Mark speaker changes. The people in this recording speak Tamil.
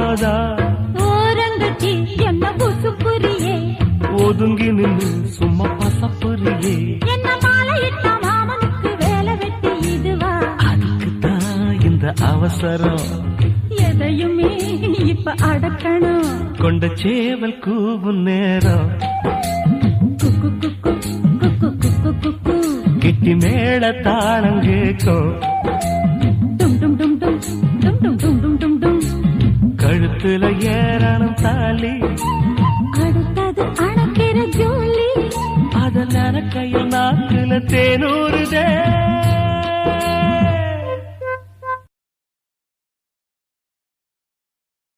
Speaker 1: ராதா
Speaker 2: ஓரங்கட்டி என்ன புசுப்புரியே
Speaker 1: ஒதுங்கி நின்று சும்மா பசப்புரியே
Speaker 2: என்ன மாலையிட்ட மாமனுக்கு வேலை வெட்டி இதுவா
Speaker 1: அதுக்குத்தான் இந்த அவசரம்
Speaker 2: எதையுமே இப்ப அடக்கணும்
Speaker 1: கொண்ட சேவல் கூவும் நேரம்
Speaker 2: குக்கு குக்கு குக்கு குக்கு குக்கு
Speaker 1: கிட்டி மேல தாளம் கேட்கும்
Speaker 2: டும் டும் டும் டும் டும் டும் டும் டும் டும் டும்
Speaker 1: கழுத்துல ஏறணும் தாலி
Speaker 2: அடுத்தது அணக்கிற ஜோலி
Speaker 1: அதனால கையில் நாக்குல தேனூறுதே